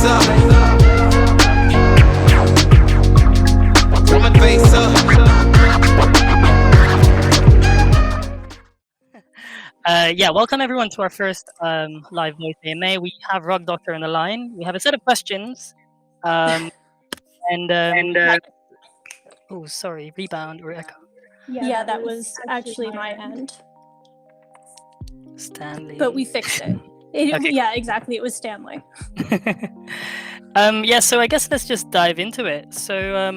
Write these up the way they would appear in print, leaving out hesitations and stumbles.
face up. Throw my face up. Welcome everyone to our first live voice AMA. We have Rugdoctor on the line. We have a set of questions. Oh, sorry, rebound or echo. Yeah, that was actually my end. Stanley. But we fixed it. Okay. Yeah, exactly. It was Stanley. So I guess let's just dive into it. So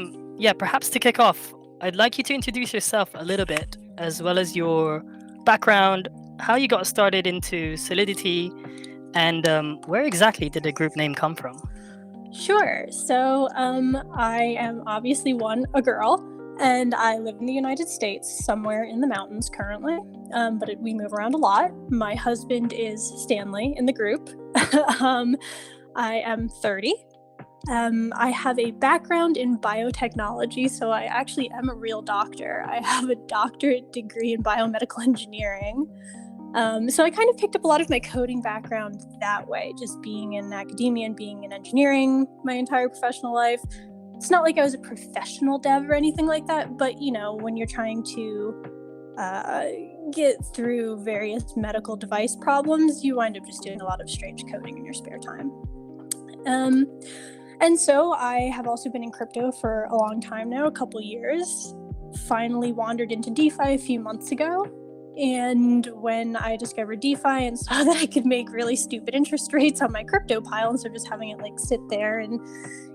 perhaps to kick off, I'd like you to introduce yourself a little bit, as well as your background, how you got started into Solidity, and where exactly did the group name come from? Sure. So I am obviously a girl, and I live in the United States, somewhere in the mountains currently, but we move around a lot. My husband is Stanley in the group. I am 30. I have a background in biotechnology, so I actually am a real doctor. I have a doctorate degree in biomedical engineering. So I kind of picked up a lot of my coding background that way, just being in academia and being in engineering my entire professional life. It's not like I was a professional dev or anything like that, but when you're trying to get through various medical device problems, you wind up just doing a lot of strange coding in your spare time. And so I have also been in crypto for a long time now, a couple years. Finally wandered into DeFi a few months ago. And when I discovered DeFi and saw that I could make really stupid interest rates on my crypto pile instead of just having it sit there and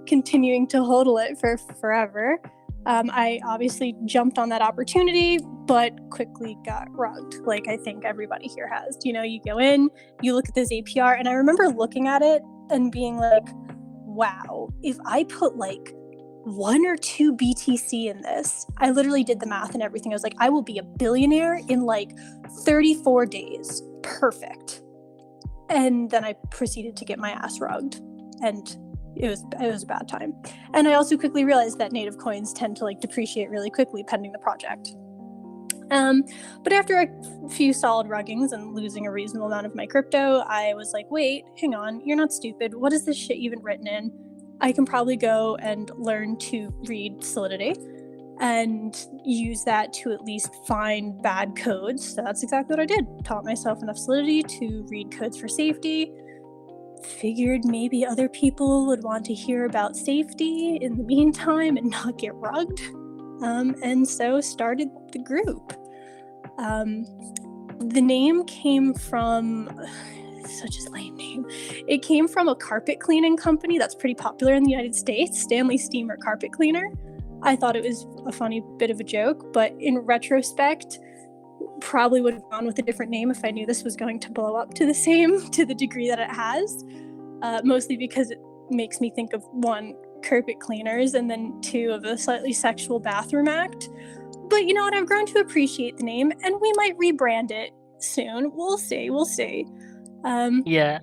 continuing to hodl it for forever, I obviously jumped on that opportunity, but quickly got rugged, like I think everybody here has. You go in, you look at this APR, and I remember looking at it and being like, wow, if I put 1 or 2 BTC in this, I literally did the math and everything. I was like, I will be a billionaire in 34 days. Perfect. And then I proceeded to get my ass rugged, and it was a bad time. And I also quickly realized that native coins tend to depreciate really quickly pending the project. But after a few solid ruggings and losing a reasonable amount of my crypto, I was like, wait, hang on, you're not stupid. What is this shit even written in? I can probably go and learn to read Solidity and use that to at least find bad codes. So that's exactly what I did. Taught myself enough Solidity to read codes for safety. Figured maybe other people would want to hear about safety in the meantime and not get rugged. And so started the group. The name came from... such a lame name. It came from a carpet cleaning company that's pretty popular in the United States, Stanley Steamer Carpet Cleaner. I thought it was a funny bit of a joke, but in retrospect, probably would have gone with a different name if I knew this was going to blow up to the degree that it has. Mostly because it makes me think of 1, carpet cleaners, and then 2, of a slightly sexual bathroom act. But you know what? I've grown to appreciate the name, and we might rebrand it soon. We'll see. Yeah.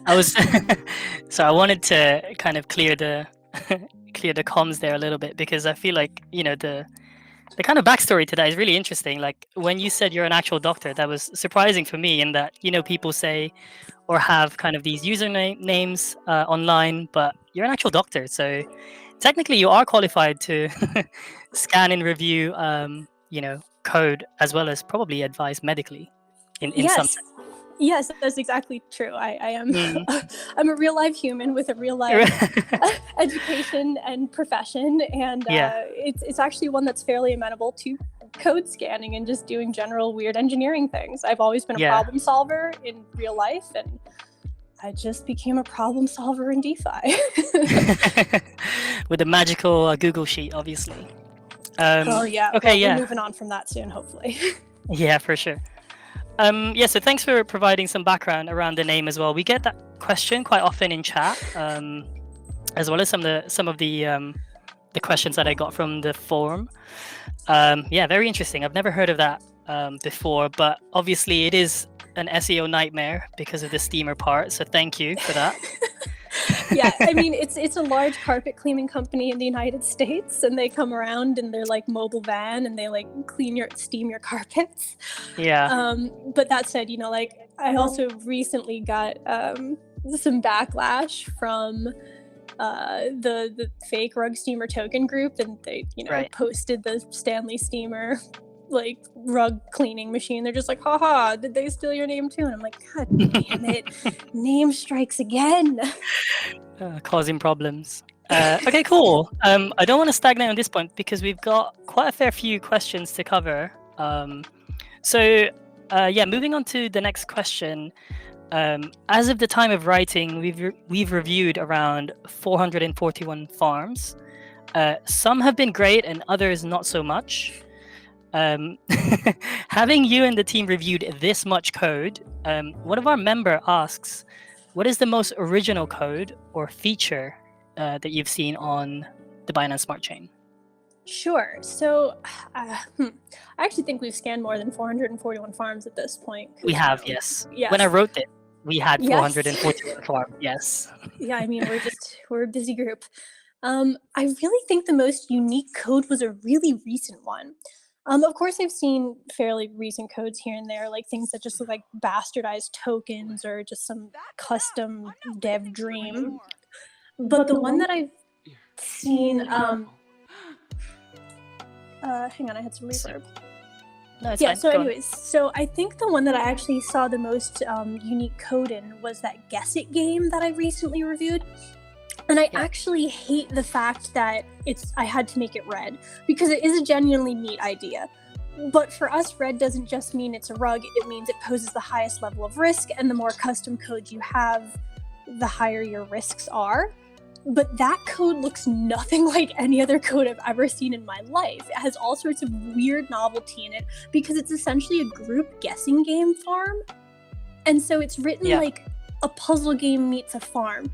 I was so I wanted to kind of clear the comms there a little bit, because I feel like the kind of backstory to that is really interesting. When you said you're an actual doctor, that was surprising for me, in that people say or have kind of these names online, but you're an actual doctor, so technically you are qualified to scan and review code, as well as probably advise medically in some sense. Yes, that's exactly true. I am I'm a real live human with a real life education and profession, and it's actually one that's fairly amenable to code scanning and just doing general weird engineering things. I've always been a problem solver in real life, and I just became a problem solver in DeFi. With a magical Google sheet, obviously. We're moving on from that soon, hopefully. Yeah, for sure. So thanks for providing some background around the name as well. We get that question quite often in chat, as well as some of the questions that I got from the forum. Very interesting. I've never heard of that before, but obviously it is an SEO nightmare because of the steamer part. So thank you for that. Yeah, I mean, it's a large carpet cleaning company in the United States, and they come around in their mobile van, and they steam your carpets. Yeah. But that said, I also recently got some backlash from the fake Rugsteemer token group, and they posted the Stanley Steamer like rug cleaning machine. They're just like, haha, did they steal your name too? And I'm like, god damn it, name strikes again. Causing problems. Okay, cool. I don't want to stagnate on this point because we've got quite a fair few questions to cover. Moving on to the next question. As of the time of writing, we've reviewed around 441 farms. Some have been great and others not so much. Having you and the team reviewed this much code, one of our member asks, what is the most original code or feature that you've seen on the Binance Smart Chain? Sure. So I actually think we've scanned more than 441 farms at this point. We have, yes. Yes. When I wrote it, we had 441 farms, yes. Yeah, I mean, we're a busy group. I really think the most unique code was a really recent one. Of course, I've seen fairly recent codes here and there, like things that just look like bastardized tokens or just some custom dev dream. But the one that I've seen, hang on, I had some reverb. No, it's Yeah, fine. so Go on. anyways, so I think the one that I actually saw the most unique code in was that Guess It game that I recently reviewed. And I actually hate the fact that I had to make it red, because it is a genuinely neat idea. But for us, red doesn't just mean it's a rug, it means it poses the highest level of risk, and the more custom codes you have, the higher your risks are. But that code looks nothing like any other code I've ever seen in my life. It has all sorts of weird novelty in it, because it's essentially a group guessing game farm. And so it's written like a puzzle game meets a farm.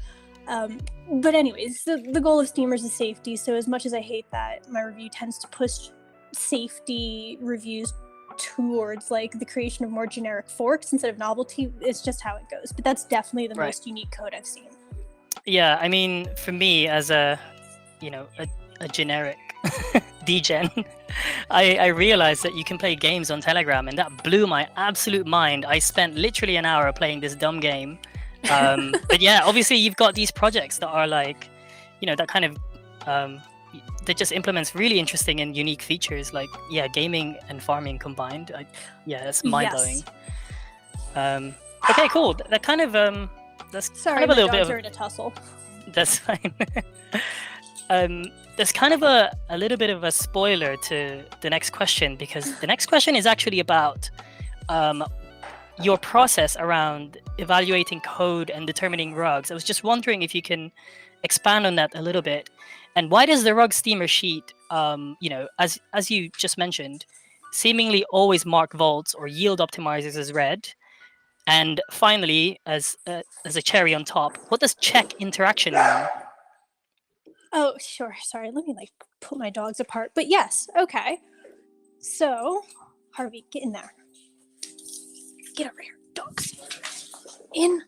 But anyways, the goal of Steamers is safety, so as much as I hate that, my review tends to push safety reviews towards like the creation of more generic forks instead of novelty. It's just how it goes. But that's definitely the most unique code I've seen. Yeah, I mean, for me as a generic degen, I realized that you can play games on Telegram, and that blew my absolute mind. I spent literally an hour playing this dumb game. But yeah, obviously you've got these projects that are like, that kind of that just implements really interesting and unique features, like gaming and farming combined. That's mind-blowing. Yes. Okay, cool. That kind of that's Sorry, kind of a my little bit dogs of are in a tussle. That's fine. There's kind of a little bit of a spoiler to the next question, because the next question is actually about your process around evaluating code and determining rugs. I was just wondering if you can expand on that a little bit. And why does the Rugsteemer sheet, as you just mentioned, seemingly always mark vaults or yield optimizers as red? And finally, as a cherry on top, what does check interaction mean? Oh, sure. Sorry, let me put my dogs apart. But yes, okay. So, Harvey, get in there. Get over here, dogs. In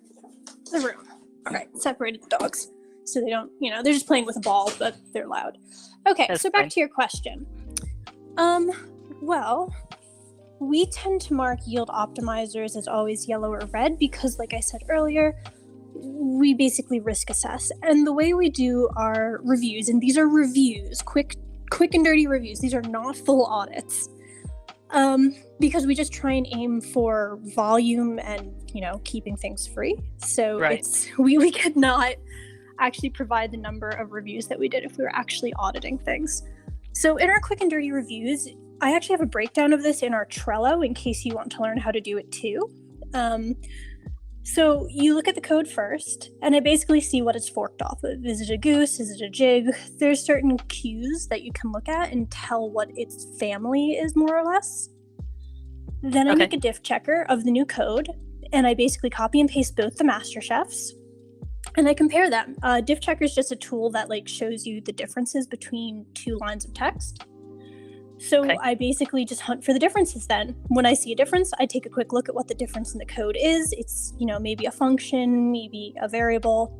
the room. All right, separated the dogs. So they don't, they're just playing with a ball, but they're loud. Okay, That's so back fine. to your question. Well, we tend to mark yield optimizers as always yellow or red because, like I said earlier, we basically risk assess. And the way we do our reviews, and these are reviews, quick and dirty reviews, these are not full audits, because we just try and aim for volume and, keeping things free. So we could not actually provide the number of reviews that we did if we were actually auditing things. So in our quick and dirty reviews, I actually have a breakdown of this in our Trello in case you want to learn how to do it too. So you look at the code first, and I basically see what it's forked off of. Is it a goose? Is it a jig? There's certain cues that you can look at and tell what its family is, more or less. Then I make a diff checker of the new code, and I basically copy and paste both the master chefs, and I compare them. Diff checker is just a tool that shows you the differences between two lines of text. So I basically just hunt for the differences then. When I see a difference, I take a quick look at what the difference in the code is. It's, maybe a function, maybe a variable.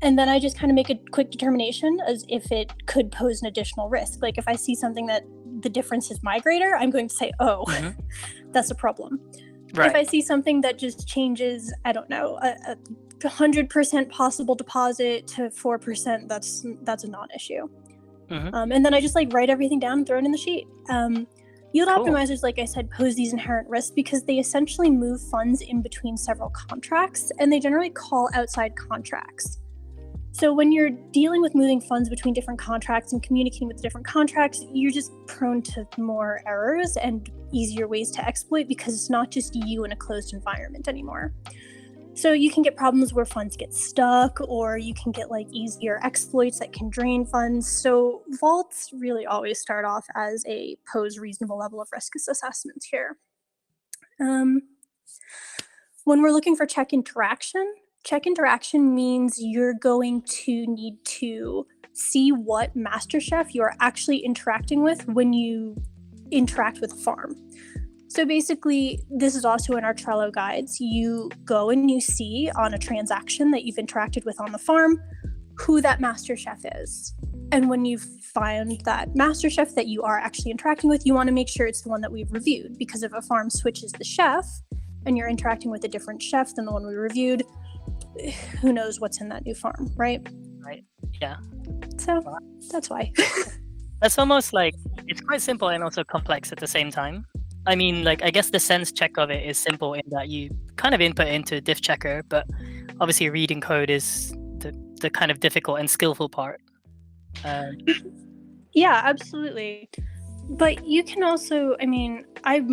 And then I just kind of make a quick determination as if it could pose an additional risk. Like if I see something that the difference is migrator, I'm going to say, that's a problem. Right. If I see something that just changes, I don't know, a 100% possible deposit to 4%, that's a non-issue. And then I just like write everything down and throw it in the sheet. Yield Cool. optimizers, like I said, pose these inherent risks because they essentially move funds in between several contracts, and they generally call outside contracts. So when you're dealing with moving funds between different contracts and communicating with different contracts, you're just prone to more errors and easier ways to exploit because it's not just you in a closed environment anymore. So you can get problems where funds get stuck, or you can get like easier exploits that can drain funds. So vaults really always start off as a pose reasonable level of risk assessment here. When we're looking for check interaction means you're going to need to see what master chef you're actually interacting with when you interact with a farm. So basically, this is also in our Trello guides. You go and you see on a transaction that you've interacted with on the farm who that master chef is. And when you find that master chef that you are actually interacting with, you want to make sure it's the one that we've reviewed, because if a farm switches the chef and you're interacting with a different chef than the one we reviewed, who knows what's in that new farm, right? Right. Yeah. So that's why. That's almost like, it's quite simple and also complex at the same time. I mean, like, I guess the sense check of it is simple in that you kind of input into diff checker, but obviously reading code is the kind of difficult and skillful part. Yeah, absolutely. But you can also, I mean, I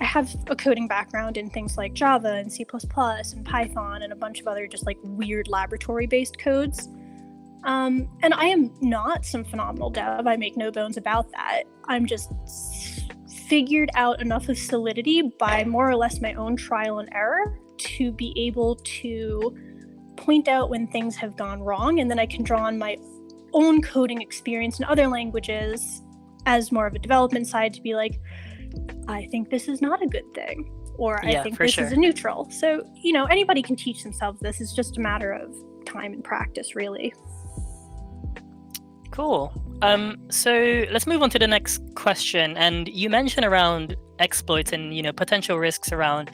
have a coding background in things like Java and C++ and Python and a bunch of other just like weird laboratory-based codes. And I am not some phenomenal dev. I make no bones about that. I'm just figured out enough of solidity by more or less my own trial and error to be able to point out when things have gone wrong, and then I can draw on my own coding experience in other languages as more of a development side to be like, I think this is not a good thing, or I think this is a neutral. So, you know, anybody can teach themselves this. It's just a matter of time and practice, really. Cool. So let's move on to the next question. And you mentioned around exploits and, you know, potential risks around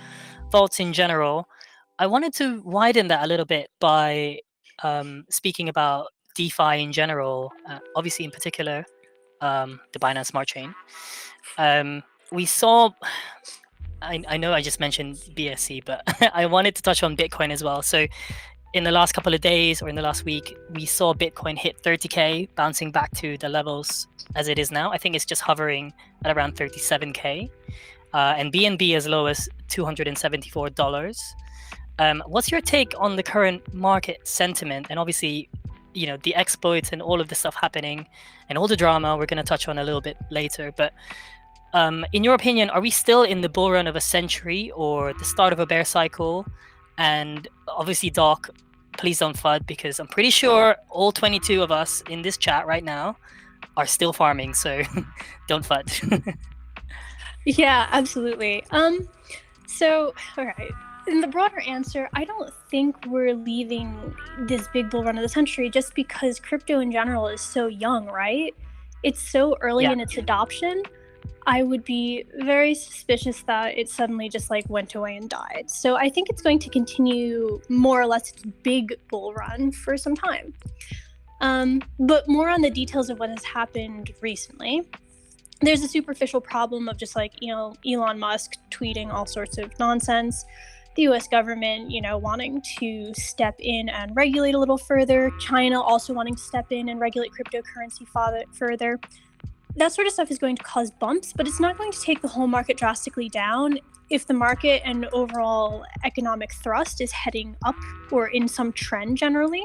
vaults in general. I wanted to widen that a little bit by speaking about DeFi in general, obviously in particular, the Binance Smart Chain. We saw, I know I just mentioned BSC, but I wanted to touch on Bitcoin as well. So in the last couple of days or in the last week, we saw Bitcoin hit 30K, bouncing back to the levels as it is now. I think it's just hovering at around 37K, and BNB as low as $274. What's your take on the current market sentiment? And obviously, you know, the exploits and all of the stuff happening and all the drama we're going to touch on a little bit later. But in your opinion, are we still in the bull run of a century or the start of a bear cycle? And obviously, Doc, please don't FUD, because I'm pretty sure all 22 of us in this chat right now are still farming. So don't FUD. Yeah, absolutely. So, all right. In the broader answer, I don't think we're leaving this big bull run of the century just because crypto in general is so young, right? It's so early in its adoption. I would be very suspicious that it suddenly just like went away and died. So I think it's going to continue more or less its big bull run for some time. But more on the details of what has happened recently. There's a superficial problem of just like, you know, Elon Musk tweeting all sorts of nonsense. The US government, you know, wanting to step in and regulate a little further. China also wanting to step in and regulate cryptocurrency further. That sort of stuff is going to cause bumps, but it's not going to take the whole market drastically down if the market and overall economic thrust is heading up or in some trend generally.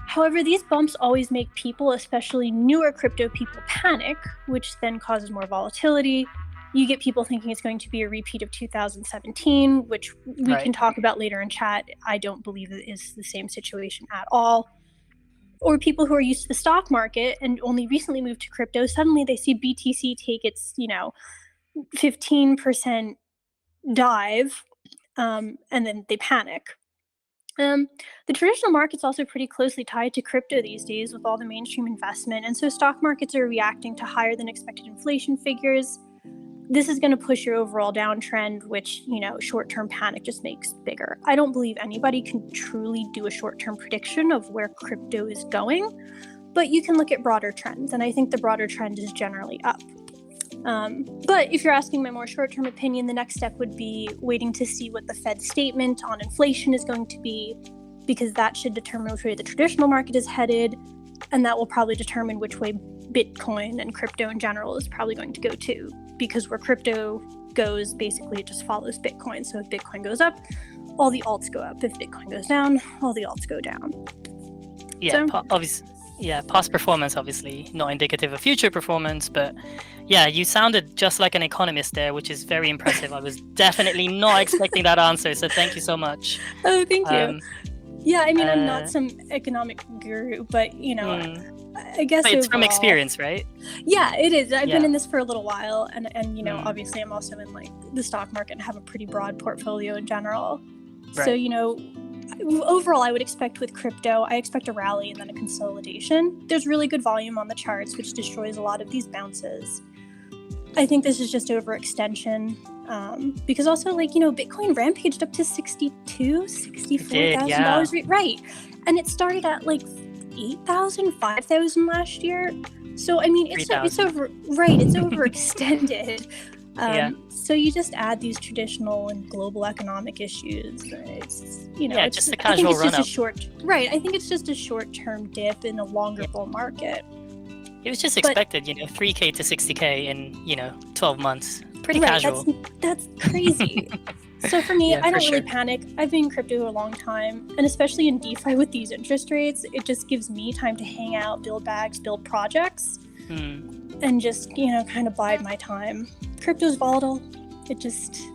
However, these bumps always make people, especially newer crypto people, panic, which then causes more volatility. You get people thinking it's going to be a repeat of 2017, which we can talk about later in chat. I don't believe it is the same situation at all. Or people who are used to the stock market and only recently moved to crypto, suddenly they see BTC take its, 15% dive, and then they panic. The traditional market's also pretty closely tied to crypto these days with all the mainstream investment, and so stock markets are reacting to higher than expected inflation figures. this is going to push your overall downtrend, which, short-term panic just makes bigger. I don't believe anybody can truly do a short-term prediction of where crypto is going, but you can look at broader trends, and I think the broader trend is generally up. But if you're asking my more short-term opinion, the next step would be waiting to see what the Fed statement on inflation is going to be, because that should determine which way the traditional market is headed, and that will probably determine which way Bitcoin and crypto in general is probably going to go too. Because where crypto goes, basically it just follows Bitcoin. So if Bitcoin goes up, all the alts go up. If Bitcoin goes down, all the alts go down. Yeah, past performance obviously not indicative of future performance, but yeah, you sounded just like an economist there, which is very impressive. I was definitely not expecting that answer, so thank you so much. Oh, thank you. Yeah, I mean, I'm not some economic guru, but I guess but it's overall, from experience, right? Yeah, it is. I've been in this for a little while, and obviously I'm also in like the stock market and have a pretty broad portfolio in general. Right. So, overall, I would expect with crypto, I expect a rally and then a consolidation. There's really good volume on the charts, which destroys a lot of these bounces. I think this is just overextension. Because also, Bitcoin rampaged up to $64,000, right? And it started at like 8,000, 5,000 last year. So I mean, it's overextended. So you just add these traditional and global economic issues. It's just a casual run up. I think it's just a short-term dip in a longer bull market. It was just expected, 3K to 60K in 12 months. Pretty casual. That's crazy. So for me, I don't really panic. I've been in crypto a long time, and especially in DeFi with these interest rates, it just gives me time to hang out, build bags, build projects, and just, kind of bide my time. Crypto's volatile.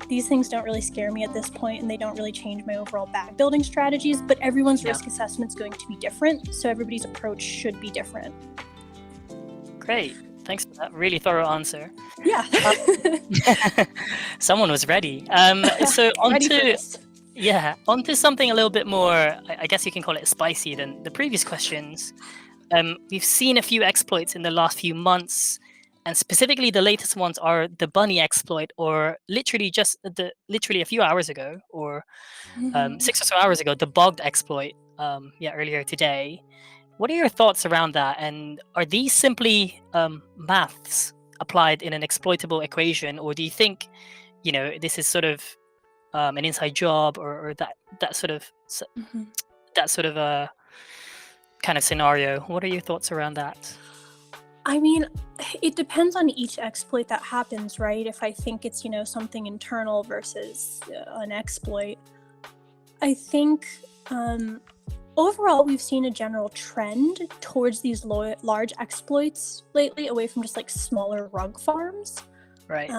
These things don't really scare me at this point, and they don't really change my overall bag building strategies, but everyone's risk assessment's going to be different, so everybody's approach should be different. Great. Thanks for that really thorough answer. Yeah. Someone was ready. So onto something a little bit more, I guess you can call it spicy than the previous questions. We've seen a few exploits in the last few months, and specifically the latest ones are the bunny exploit, or literally a few hours ago, or 6 or so hours ago, the bogged exploit, earlier today. What are your thoughts around that? And are these simply maths applied in an exploitable equation, or do you think, this is sort of an inside job, or that sort of a kind of scenario? What are your thoughts around that? I mean, it depends on each exploit that happens, right? If I think it's something internal versus an exploit, I think. Overall, we've seen a general trend towards these large exploits lately, away from just like smaller rug farms. Right.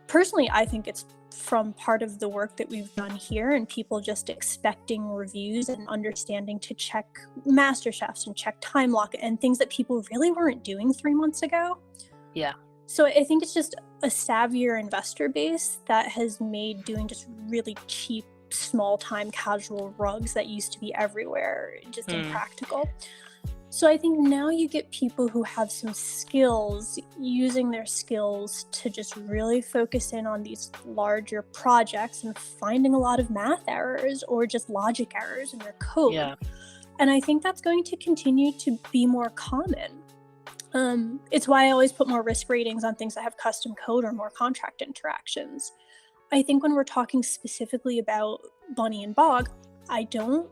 Personally, I think it's from part of the work that we've done here, and people just expecting reviews and understanding to check master chefs and check time lock and things that people really weren't doing 3 months ago. Yeah. So I think it's just a savvier investor base that has made doing just really cheap, small time casual rugs that used to be everywhere just impractical. So I think now you get people who have some skills using their skills to just really focus in on these larger projects and finding a lot of math errors or just logic errors in their code. And I think that's going to continue to be more common. It's why I always put more risk ratings on things that have custom code or more contract interactions. I think when we're talking specifically about Bunny and Bog, I don't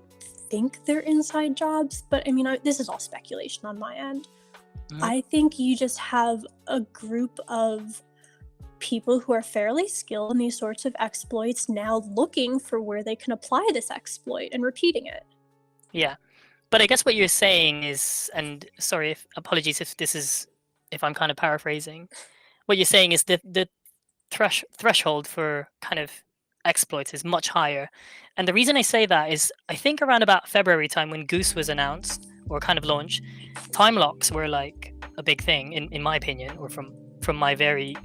think they're inside jobs, but I mean, this is all speculation on my end. I think you just have a group of people who are fairly skilled in these sorts of exploits now looking for where they can apply this exploit and repeating it. Yeah. But I guess what you're saying is, and sorry, apologies if I'm kind of paraphrasing, what you're saying is the threshold for kind of exploits is much higher. And the reason I say that is I think around about February time, when Goose was announced or kind of launched, time locks were like a big thing in my opinion, or from my very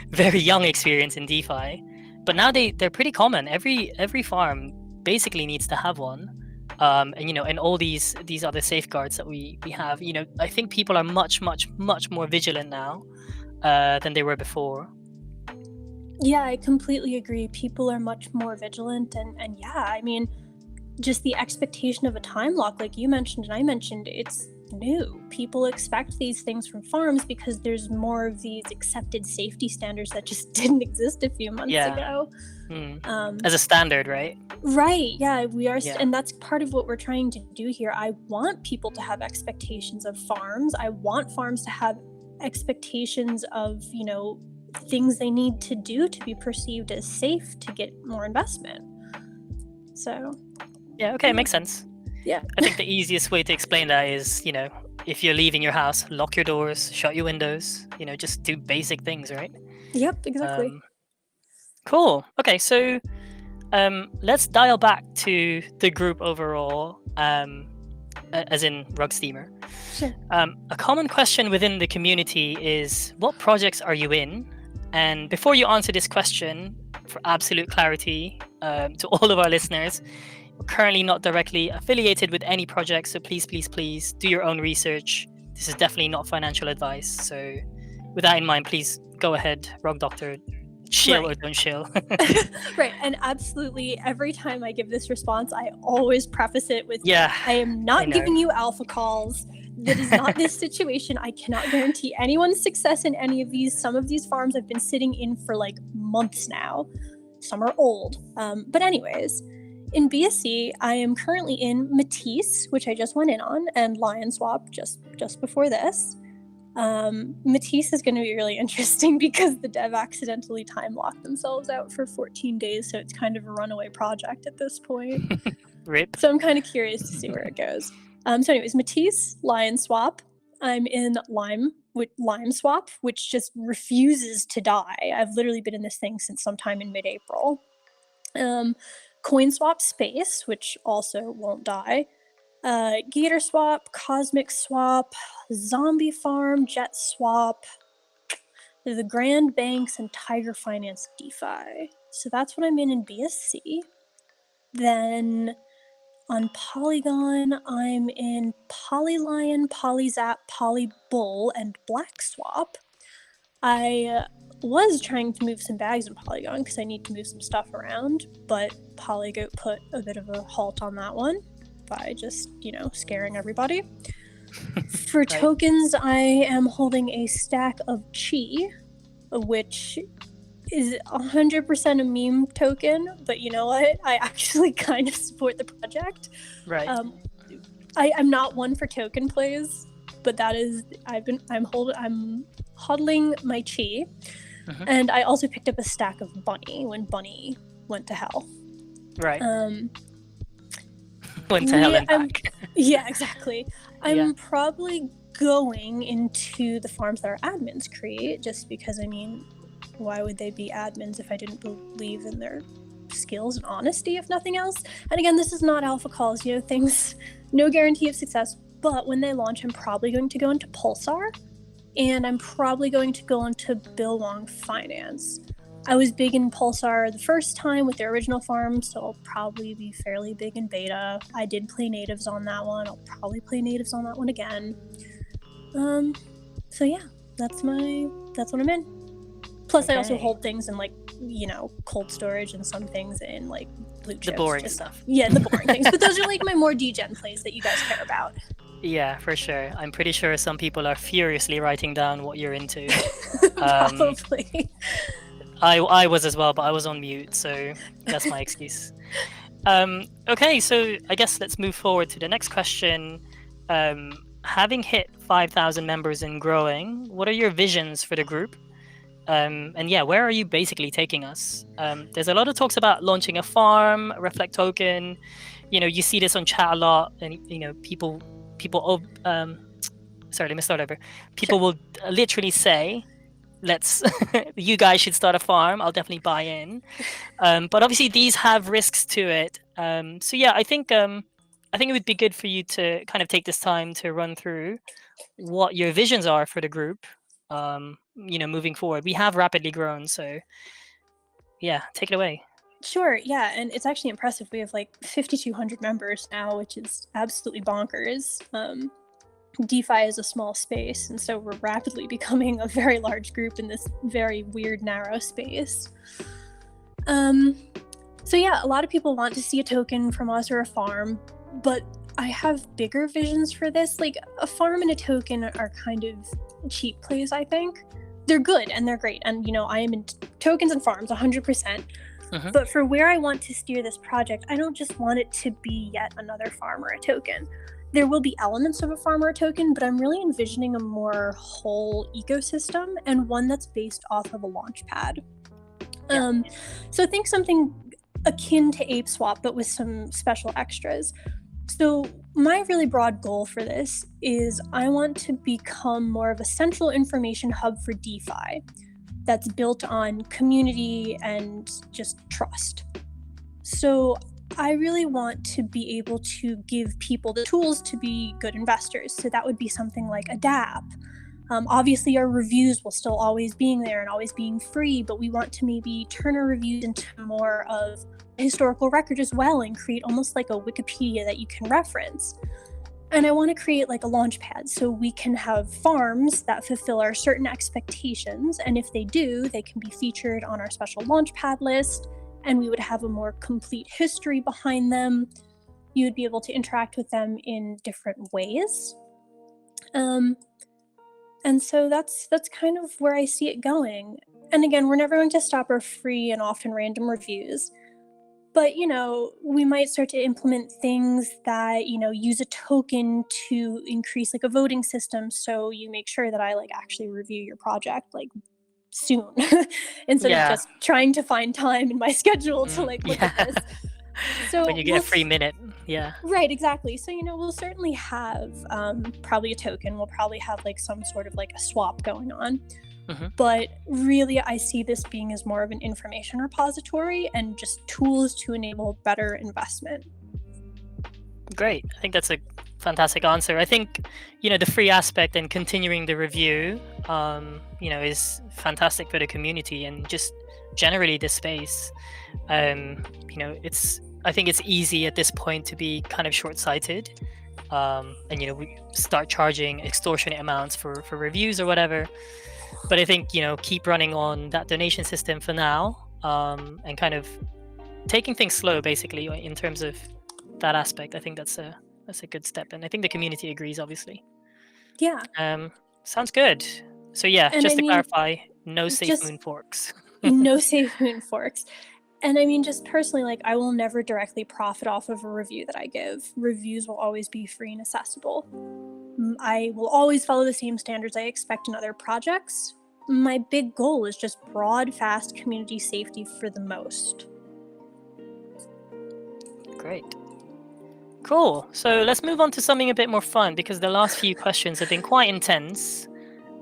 very young experience in DeFi. But now they're pretty common. Every farm basically needs to have one. And all these other safeguards that we have, I think people are much more vigilant now than they were before. Yeah, I completely agree. People are much more vigilant, and yeah, I mean, just the expectation of a time lock, like you mentioned and I mentioned, it's new. People expect these things from farms because there's more of these accepted safety standards that just didn't exist a few months Yeah. ago. As a standard, right? Right, yeah, we are, Yeah. and that's part of what we're trying to do here. I want people to have expectations of farms. I want farms to have expectations of, things they need to do to be perceived as safe to get more investment. So, Yeah, okay, makes sense. yeah. I think the easiest way to explain that is, if you're leaving your house, lock your doors, shut your windows, just do basic things, right? Yep, exactly. Cool. Okay, so let's dial back to the group overall, as in Rugsteemer. Sure. A common question within the community is, what projects are you in? And before you answer this question, for absolute clarity, to all of our listeners, we're currently not directly affiliated with any project, so please do your own research. This is definitely not financial advice. So with that in mind, please go ahead, Rugdoctor, chill or don't chill. Right, and absolutely every time I give this response, I always preface it with, Yeah, I am not giving you alpha calls. That is not this situation. I cannot guarantee anyone's success in any of these. Some of these farms I've been sitting in for like months now. Some are old. But anyways, in BSC, I am currently in Matisse, which I just went in on, and LionSwap just before this. Matisse is going to be really interesting because the dev accidentally time locked themselves out for 14 days, so it's kind of a runaway project at this point. Rip. So I'm kind of curious to see where it goes. So anyways, Matisse, LionSwap. I'm in LimeSwap, which just refuses to die. I've literally been in this thing since sometime in mid-April. CoinSwap Space, which also won't die. GatorSwap, Cosmic Swap, Zombie Farm, Jet Swap, the Grand Banks, and Tiger Finance DeFi. So that's what I'm in BSC. Then on Polygon, I'm in Polylion, Polyzap, Polybull, and BlackSwap. I was trying to move some bags in Polygon because I need to move some stuff around, but Polygoat put a bit of a halt on that one by just, scaring everybody. For tokens, I am holding a stack of Chi, which is 100% a meme token, but you know what? I actually kind of support the project. Right. I'm not one for token plays, but that is I'm hodling my Chi, and I also picked up a stack of Bunny when Bunny went to hell. Right. Went to hell and back. Yeah, exactly. I'm probably going into the farms that our admins create, just because, why would they be admins if I didn't believe in their skills and honesty, if nothing else? And again, this is not alpha calls, things, no guarantee of success, but when they launch, I'm probably going to go into Pulsar, and I'm probably going to go into bscfinance. I was big in Pulsar the first time with their original farm, so I'll probably be fairly big in beta. I did play natives on that one. I'll probably play natives on that one again. So yeah, that's what I'm in. Plus, I also hold things in cold storage and some things in blue chips. The boring stuff. Yeah, the boring things. But those are my more degen plays that you guys care about. Yeah, for sure. I'm pretty sure some people are furiously writing down what you're into. Probably. I was as well, but I was on mute, so that's my excuse. Okay, so I guess let's move forward to the next question. Having hit 5,000 members and growing, what are your visions for the group? And yeah, where are you basically taking us? There's a lot of talks about launching a farm, a Reflect token. You see this on chat a lot, and people. Sorry, let me start over. People will literally say, "Let's, you guys should start a farm. I'll definitely buy in." But obviously, these have risks to it. So yeah, I think it would be good for you to kind of take this time to run through what your visions are for the group. Moving forward, we have rapidly grown, so yeah, take it away. Sure, yeah, and it's actually impressive. We have 5,200 members now, which is absolutely bonkers. DeFi is a small space, and so we're rapidly becoming a very large group in this very weird, narrow space. So yeah, a lot of people want to see a token from us or a farm, but I have bigger visions for this. Like, a farm and a token are kind of cheap plays, I think. They're good and they're great, and I am in tokens and farms 100%. But for where I want to steer this project, I don't just want it to be yet another farm or a token. There will be elements of a farm or a token, but I'm really envisioning a more whole ecosystem and one that's based off of a launch pad. So think something akin to ApeSwap, but with some special extras. So my really broad goal for this is I want to become more of a central information hub for DeFi that's built on community and just trust. So I really want to be able to give people the tools to be good investors. So that would be something like a DApp. Obviously, our reviews will still always being there and always being free, but we want to maybe turn our reviews into more of a historical record as well and create almost like a Wikipedia that you can reference. And I want to create like a launch pad so we can have farms that fulfill our certain expectations. And if they do, they can be featured on our special launch pad list, and we would have a more complete history behind them. You would be able to interact with them in different ways. And so that's kind of where I see it going. And again, we're never going to stop our free and often random reviews. But, we might start to implement things that, use a token to increase like a voting system. So you make sure that I actually review your project soon instead of just trying to find time in my schedule to look at this. So when you get a free minute. Yeah. Right, exactly. So, we'll certainly have probably a token. We'll probably have some sort of a swap going on. But really, I see this being as more of an information repository and just tools to enable better investment. Great. I think that's a fantastic answer. I think, the free aspect and continuing the review, is fantastic for the community and just generally the space. I think it's easy at this point to be kind of short-sighted. And, we start charging extortionate amounts for reviews or whatever. But I think, keep running on that donation system for now, and kind of taking things slow, basically, in terms of that aspect. I think that's a good step. And I think the community agrees, obviously. Yeah. Sounds good. So yeah, And just to clarify, no safe moon forks. No safe moon forks. And I mean, just personally, I will never directly profit off of a review that I give. Reviews will always be free and accessible. I will always follow the same standards I expect in other projects. My big goal is just broad, fast community safety for the most. Great. Cool. So let's move on to something a bit more fun, because the last few questions have been quite intense.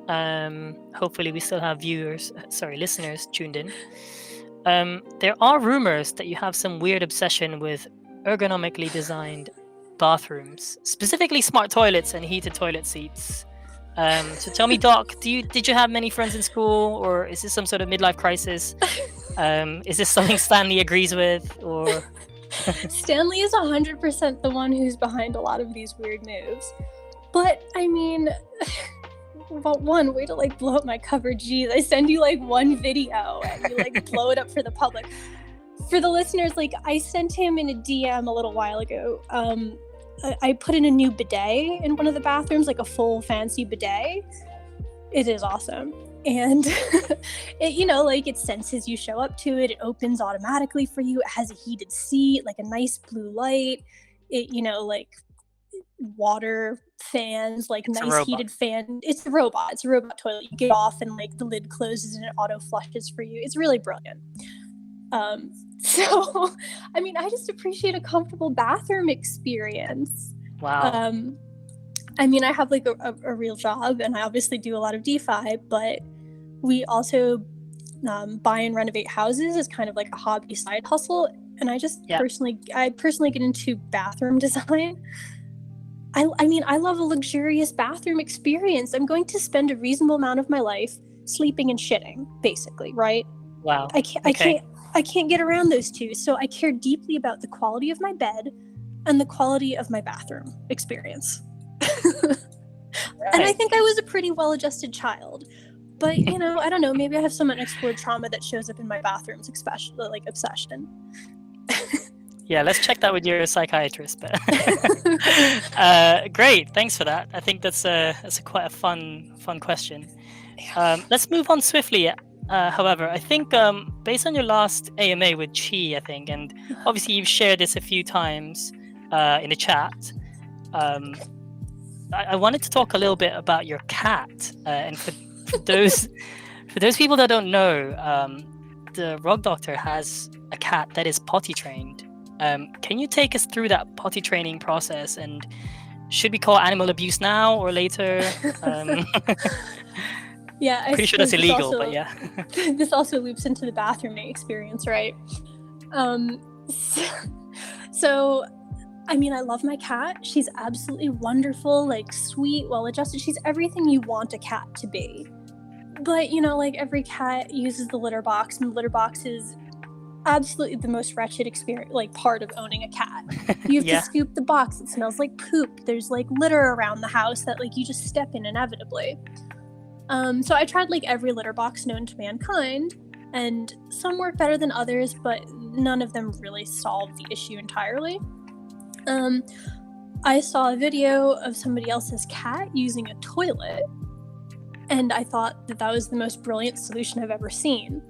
Hopefully we still have listeners tuned in. There are rumors that you have some weird obsession with ergonomically designed bathrooms, specifically smart toilets and heated toilet seats. So tell me, Doc, did you have many friends in school, or is this some sort of midlife crisis? Is this something Stanley agrees with, or? Stanley is 100% the one who's behind a lot of these weird moves. But I mean, well, one way to blow up my cover. Geez, I send you one video and you blow it up for the public. For the listeners, I sent him in a DM a little while ago. I put in a new bidet in one of the bathrooms, a full fancy bidet. It is awesome. And it, it senses you show up to it. It opens automatically for you. It has a heated seat, a nice blue light. It, water fans, nice heated fan. It's a robot. It's a robot toilet. You get off and the lid closes and it auto flushes for you. It's really brilliant. So, I mean, I just appreciate a comfortable bathroom experience. Wow. I mean, I have a real job, and I obviously do a lot of DeFi, but we also buy and renovate houses as kind of a hobby side hustle. And I just personally get into bathroom design. I mean, I love a luxurious bathroom experience. I'm going to spend a reasonable amount of my life sleeping and shitting, basically, right? Wow. I can't get around those two. So I care deeply about the quality of my bed and the quality of my bathroom experience. And I think I was a pretty well-adjusted child. But, you know, I don't know, maybe I have some unexplored trauma that shows up in my bathrooms, especially, like, obsession. Yeah, let's check that with your psychiatrist. But great, thanks for that. I think that's quite a fun question. Let's move on swiftly. However, I think based on your last AMA with Chi, I think, and obviously you've shared this a few times in the chat. I wanted to talk a little bit about your cat, and for those people that don't know, the Rug Doctor has a cat that is potty trained. Can you take us through that potty training process, and should we call animal abuse now or later? Yeah, pretty sure that's illegal, but yeah. This also loops into the bathrooming experience, right? So, I mean, I love my cat. She's absolutely wonderful, like sweet, well-adjusted. She's everything you want a cat to be. But, you know, like every cat uses the litter box, and the litter box is absolutely the most wretched experience, like part of owning a cat. You have to scoop the box. It smells like poop. There's like litter around the house that like you just step in inevitably. So I tried like every litter box known to mankind, and some work better than others, but none of them really solve the issue entirely. I saw a video of somebody else's cat using a toilet, and I thought that was the most brilliant solution I've ever seen.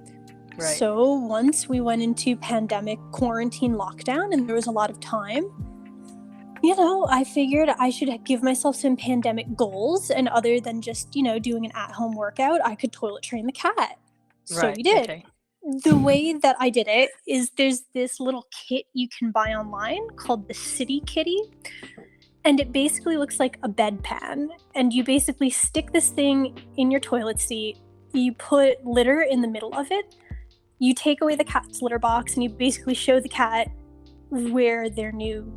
Right. So once we went into pandemic quarantine lockdown and there was a lot of time, you know, I figured I should give myself some pandemic goals, and other than just, you know, doing an at-home workout, I could toilet train the cat. So we did. Okay. The way that I did it is there's this little kit you can buy online called the City Kitty, and it basically looks like a bedpan, and you basically stick this thing in your toilet seat, you put litter in the middle of it, you take away the cat's litter box, and you basically show the cat where their new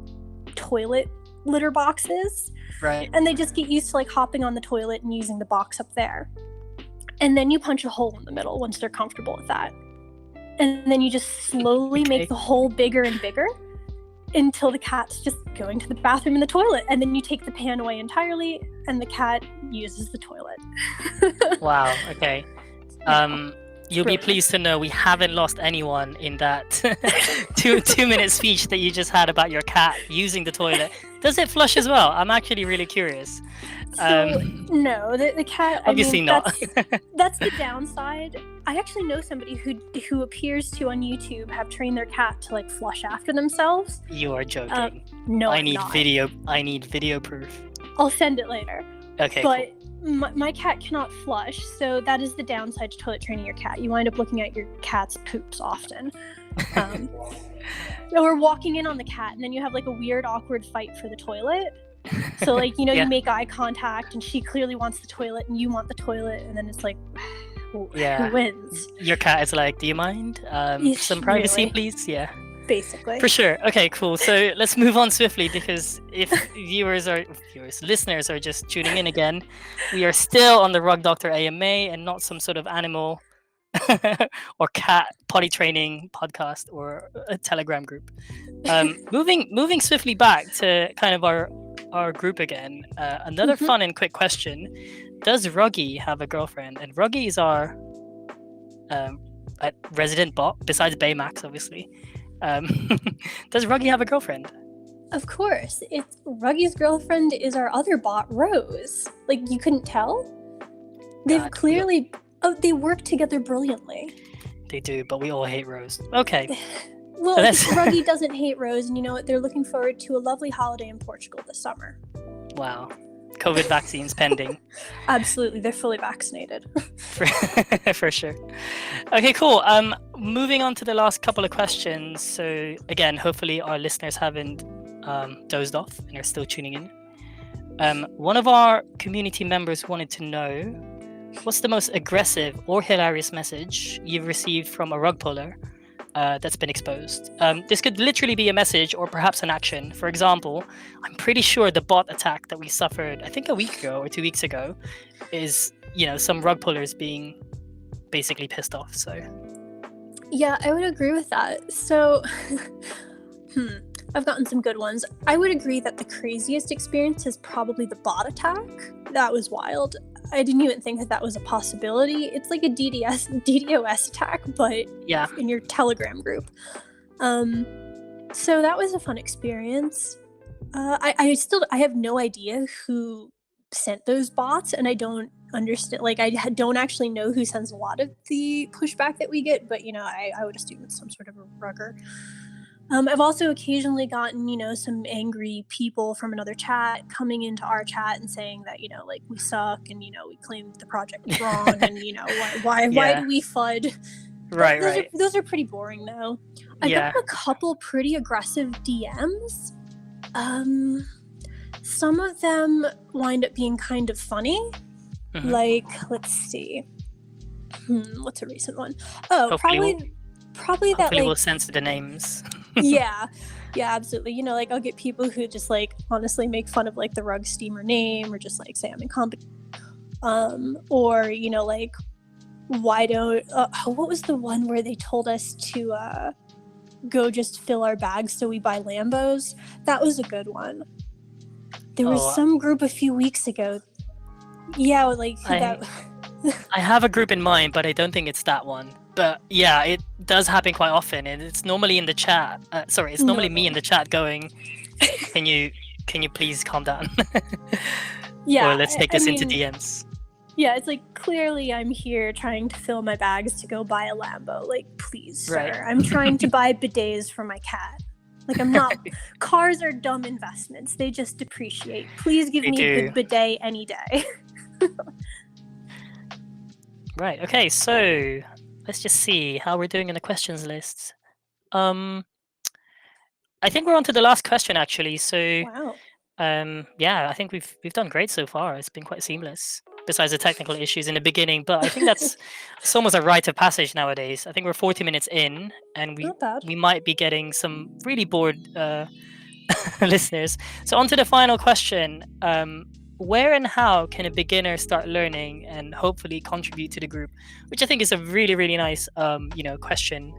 toilet litter box is. Right. And they just get used to like hopping on the toilet and using the box up there. And then you punch a hole in the middle once they're comfortable with that. And then you just slowly make the hole bigger and bigger until the cat's just going to the bathroom in the toilet. And then you take the pan away entirely and the cat uses the toilet. Wow, okay. You'll be pleased to know we haven't lost anyone in that two-minute speech that you just had about your cat using the toilet. Does it flush as well? I'm actually really curious. So, no, the cat... Obviously not. That's the downside. I actually know somebody who appears to, on YouTube, have trained their cat to like flush after themselves. You are joking. No, I need video proof. I'll send it later. Okay, but cool. My cat cannot flush, so that is the downside to toilet training your cat. You wind up looking at your cat's poops often. Or walking in on the cat, and then you have like a weird, awkward fight for the toilet. So like, you know, you make eye contact, and she clearly wants the toilet, and you want the toilet, and then it's like, who wins? Your cat is like, do you mind? Some privacy, please? Yeah. Basically. For sure. Okay, cool. So let's move on swiftly, because if listeners are just tuning in again, we are still on the Rug Doctor AMA and not some sort of animal or cat potty training podcast or a Telegram group. Moving swiftly back to kind of our group again. Another fun and quick question: does Ruggy have a girlfriend? And Ruggy is our resident bot, besides Baymax, obviously. Does Ruggy have a girlfriend? Of course. Ruggy's girlfriend is our other bot, Rose. Like, you couldn't tell? They've clearly... Oh, they work together brilliantly. They do, but we all hate Rose. Okay. Well, Ruggy doesn't hate Rose, and you know what? They're looking forward to a lovely holiday in Portugal this summer. Wow. COVID vaccines pending. Absolutely, they're fully vaccinated. For sure. Okay, cool. Moving on to the last couple of questions. So again, hopefully our listeners haven't dozed off and are still tuning in. One of our community members wanted to know, what's the most aggressive or hilarious message you've received from a Rugpuller that's been exposed? This could literally be a message or perhaps an action. For example, I'm pretty sure the bot attack that we suffered, I think a week ago or 2 weeks ago, is, you know, some Rugpullers being basically pissed off. So yeah, I would agree with that. So I've gotten some good ones. I would agree that the craziest experience is probably the bot attack. That was wild. I didn't even think that was a possibility. It's like a DDoS attack, but Yeah. in your Telegram group. So that was a fun experience. I have no idea who sent those bots, and I don't understand. Like, I don't actually know who sends a lot of the pushback that we get, but I would assume it's some sort of a rugger. I've also occasionally gotten, some angry people from another chat coming into our chat and saying that, like, we suck and, we claim the project is wrong and, why do we FUD? Right. Those are pretty boring, though. I've gotten a couple pretty aggressive DMs. Some of them wind up being kind of funny. Mhm. Like, let's see. What's a recent one? Oh, probably that, Hopefully like, we'll censor the names. yeah, absolutely. Like, I'll get people who just, like, honestly make fun of, like, the Rugsteemer name, or just, like, say I'm incompetent. Or, like, why don't what was the one where they told us to go just fill our bags so we buy Lambos? That was a good one. There was some group a few weeks ago. Yeah, like that. I have a group in mind, but I don't think it's that one. But yeah, it does happen quite often, and it's normally in the chat. It's normally me in the chat going, "Can you please calm down?" Yeah, or let's take this into DMs. Yeah, it's like, clearly I'm here trying to fill my bags to go buy a Lambo. Like, please, sir. Right. I'm trying to buy bidets for my cat. Like, I'm not. Cars are dumb investments. They just depreciate. Please give me a good bidet any day. Right. Okay. So let's just see how we're doing in the questions list. I think we're on to the last question, actually. So, wow. Yeah, I think we've done great so far. It's been quite seamless, besides the technical issues in the beginning. But I think it's almost a rite of passage nowadays. I think we're 40 minutes in, and we might be getting some really bored listeners. So on to the final question. Where and how can a beginner start learning and hopefully contribute to the group? Which I think is a really, really nice question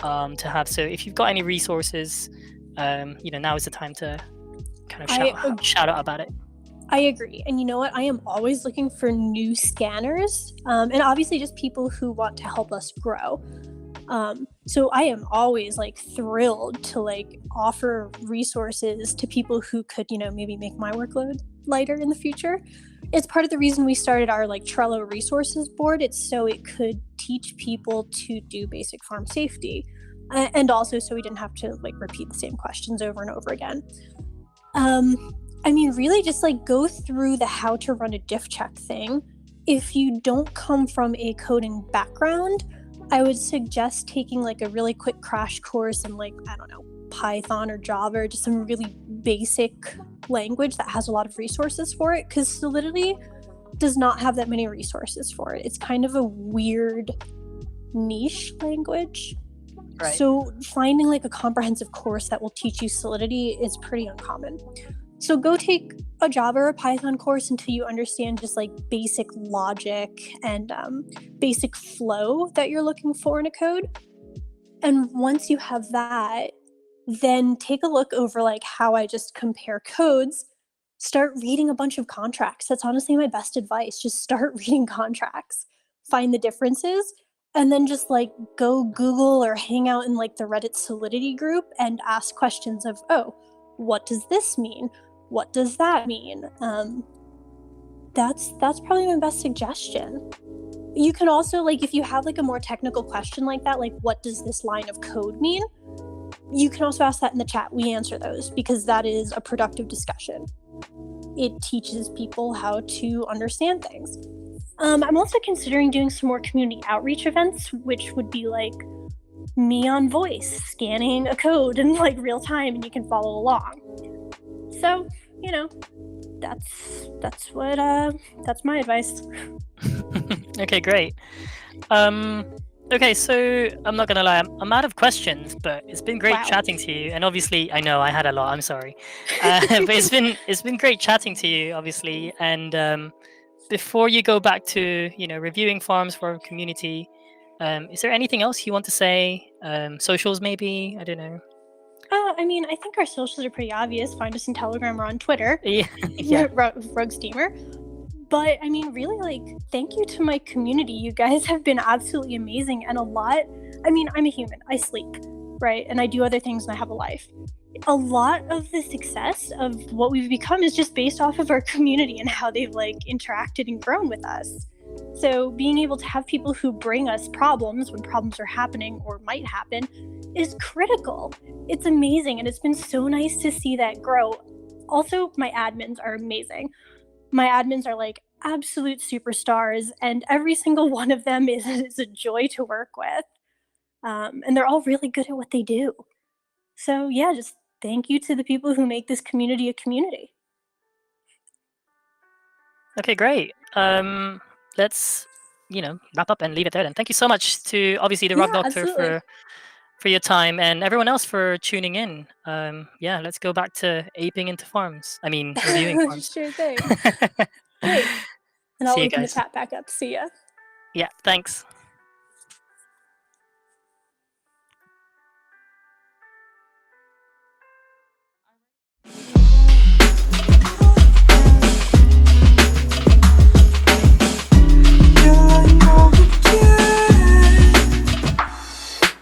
to have. So if you've got any resources, now is the time to kind of shout out about it. I agree. And you know what? I am always looking for new scanners, and obviously just people who want to help us grow. So I am always, like, thrilled to, like, offer resources to people who could, maybe make my workload lighter in the future. It's part of the reason we started our, like, Trello resources board. It's so it could teach people to do basic farm safety, and also so we didn't have to, like, repeat the same questions over and over again. I mean, really just, like, go through the how to run a diff check thing. If you don't come from a coding background, I would suggest taking, like, a really quick crash course in, like, I don't know, Python or Java, or just some really basic language that has a lot of resources for it, because Solidity does not have that many resources for it. It's kind of a weird niche language. Right. So finding, like, a comprehensive course that will teach you Solidity is pretty uncommon. So go take a Java or a Python course until you understand just, like, basic logic and basic flow that you're looking for in a code. And once you have that, then take a look over, like, how I just compare codes. Start reading a bunch of contracts. That's honestly my best advice. Just start reading contracts. Find the differences. And then just, like, go Google or hang out in, like, the Reddit Solidity group and ask questions of, oh, what does this mean? What does that mean? That's probably my best suggestion. You can also, like, if you have, like, a more technical question like that, like, what does this line of code mean? You can also ask that in the chat. We answer those because that is a productive discussion. It teaches people how to understand things. I'm also considering doing some more community outreach events, which would be, like, me on voice scanning a code in, like, real time, and you can follow along. So, that's my advice. Okay, great. Okay, so I'm not gonna lie, I'm out of questions, but it's been great chatting to you. And obviously, I know I had a lot. I'm sorry, but it's been great chatting to you, obviously. And before you go back to reviewing farms for our community, is there anything else you want to say? Socials, maybe? I don't know. I mean, I think our socials are pretty obvious. Find us on Telegram or on Twitter. Yeah. Rugsteemer. But I mean, really, like, thank you to my community. You guys have been absolutely amazing. And I'm a human. I sleep, right? And I do other things and I have a life. A lot of the success of what we've become is just based off of our community and how they've like interacted and grown with us. So being able to have people who bring us problems when problems are happening or might happen is critical. It's amazing, and it's been so nice to see that grow. Also, my admins are amazing. My admins are like absolute superstars, and every single one of them is a joy to work with. And they're all really good at what they do. So yeah, just thank you to the people who make this community a community. Okay, great. Let's wrap up and leave it there then. Thank you so much to obviously the Yeah, Rug Doctor absolutely. for your time, and everyone else for tuning in. Yeah, let's go back to aping into farms. I mean, reviewing farms. Sure thing. Great. And I'll See you open the guys. chat back up. See ya. Yeah, thanks.